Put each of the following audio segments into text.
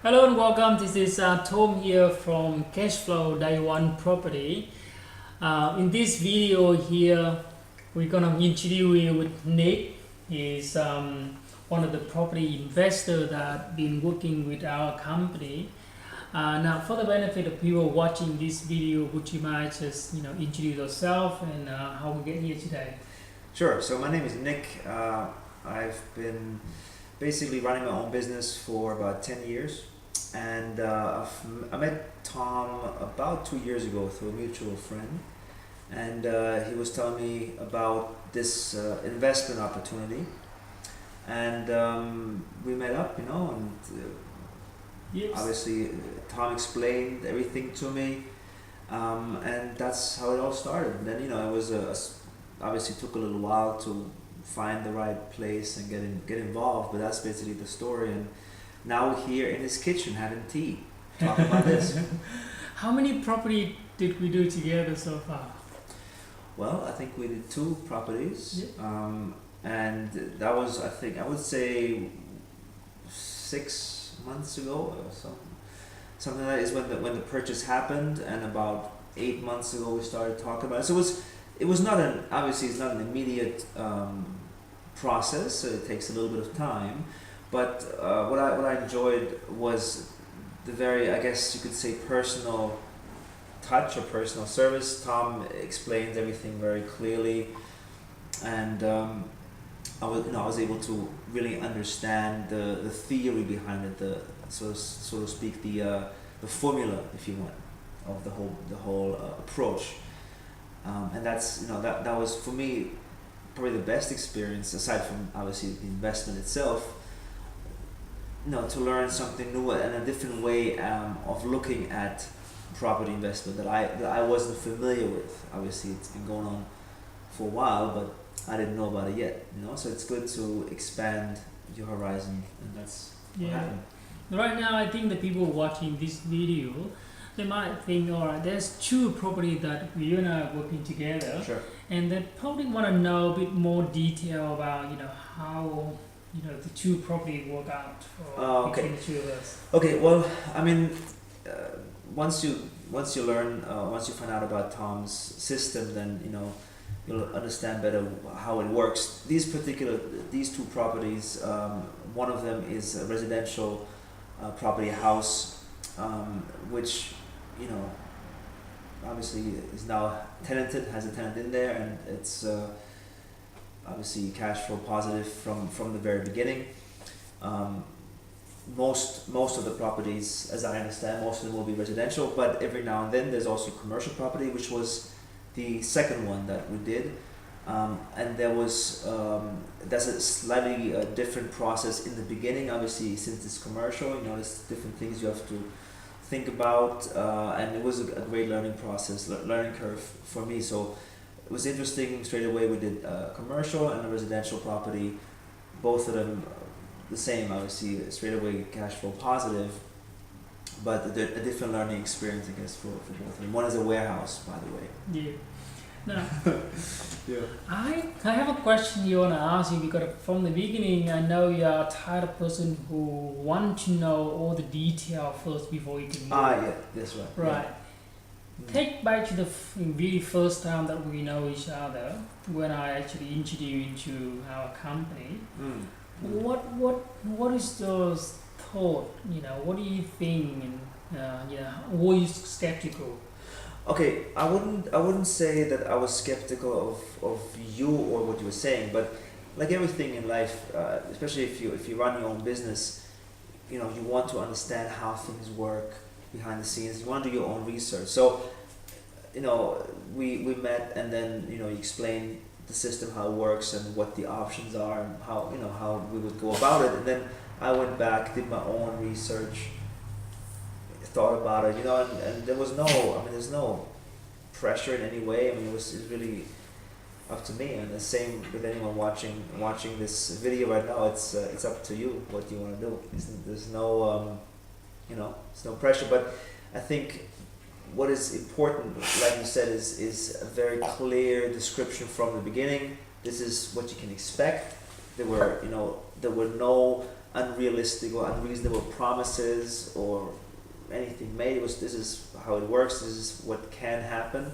Hello and welcome. This is Tom here from Cashflow Day One Property. In this video here, we're gonna introduce you with Nick. He's one of the property investors that been working with our company. Now, for the benefit of people watching this video, would you mind just introduce yourself and how we get here today? Sure. So my name is Nick. I've been basically running my own business for about 10 years. And I met Tom about 2 years ago through a mutual friend. And he was telling me about this investment opportunity. And we met up, and Yes. obviously Tom explained everything to me. And that's how it all started. And then, it was obviously took a little while to find the right place and get involved, but that's basically the story. And now we're here in his kitchen having tea, talking about this. How many property did we do together so far? Well, I think we did 2 properties, Yeah. and that was, I would say 6 months ago or something like that is when the purchase happened, and about 8 months ago we started talking about it. So it was not obviously it's not an immediate process, so it takes a little bit of time. But what I enjoyed was the very, I guess you could say, personal touch or personal service. Tom explains everything very clearly, and I was able to really understand the theory behind it, the so to speak, the formula, if you want, of the whole approach. And that's that was for me probably the best experience, aside from obviously the investment itself. To learn something new and a different way of looking at property investment that I wasn't familiar with. Obviously, it's been going on for a while, but I didn't know about it yet. So it's good to expand your horizon, and that's what happened. Right now, I think the people watching this video, they might think, all right, there's 2 properties that you and I are working together, Sure. and they probably want to know a bit more detail about how the 2 property work out for Okay. between the 2 of us. Okay. Well, I mean, once you learn, once you find out about Tom's system, then you'll understand better how it works. These 2 properties, one of them is a residential property, house, which obviously is now tenanted, has a tenant in there, and it's obviously cash flow positive from the very beginning. Most of the properties, as I understand, most of them will be residential, but every now and then there's also commercial property, which was the second one that we did. And that's a slightly different process in the beginning. Obviously, since it's commercial, there's different things you have to think about, and it was a great learning curve for me. So it was interesting. Straight away we did a commercial and a residential property, both of them the same, obviously straight away cash flow positive, but a different learning experience, I guess, for both of them. One is a warehouse, by the way. Yeah. Now, Yeah. I have a question you want to ask you, because from the beginning, I know you're a type of person who want to know all the detail first before you can move. Yeah, that's right. Right. Yeah. Take back to the really first time that we know each other, when I actually introduced you into our company. What is those thought? What do you think? And were you skeptical? Okay, I wouldn't say that I was skeptical of you or what you were saying, but like everything in life, especially if you run your own business, you want to understand how things work behind the scenes. You want to do your own research. So, we met, and then you explained the system, how it works, and what the options are, and how we would go about it. And then I went back, did my own research, thought about it, and there was there's no pressure in any way. It was really up to me, and the same with anyone watching this video right now. It's up to you what you want to do. There's no there's no pressure. But I think what is important, like you said, is a very clear description from the beginning. This is what you can expect. There were no unrealistic or unreasonable promises or anything made. It was, this is how it works, this is what can happen,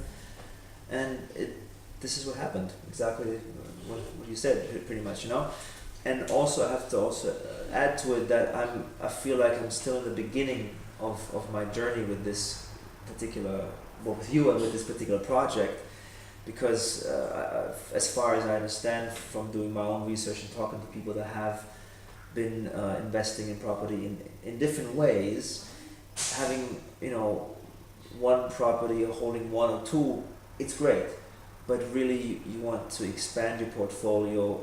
and this is what happened, exactly what you said, pretty much, you know. And also I have to also add to it that I feel like I'm still in the beginning of my journey with this particular, well, with you and with this particular project, because as far as I understand from doing my own research and talking to people that have been investing in property in different ways, having, you know, one property or holding one or two, it's great, but really you want to expand your portfolio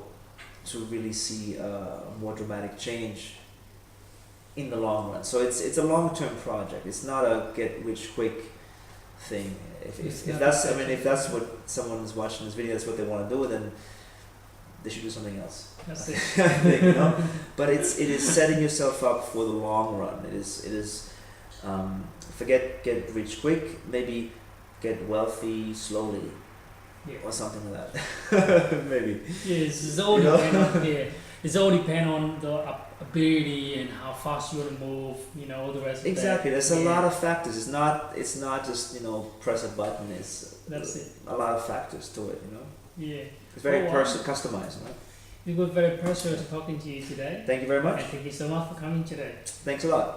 to really see a more dramatic change in the long run. So it's a long-term project. It's not a get-rich-quick thing. If that's, I mean, if that's what someone is watching this video, that's what they want to do, then they should do something else. That's it. I think, you know? But it is setting yourself up for the long run. It is forget get rich quick, maybe get wealthy slowly, Yeah. or something like that. Maybe. Yes, it's all depend on it's all depend on the ability and how fast you want to move. You know, all the rest. Exactly. Of that. There's a lot of factors. It's not just, you know, press a button. It's That's it. a lot of factors to it. You know. Yeah. It's very wow. customized. Right? It was very pleasure talking to you today. Thank you very much. And thank you so much for coming today. Thanks a lot.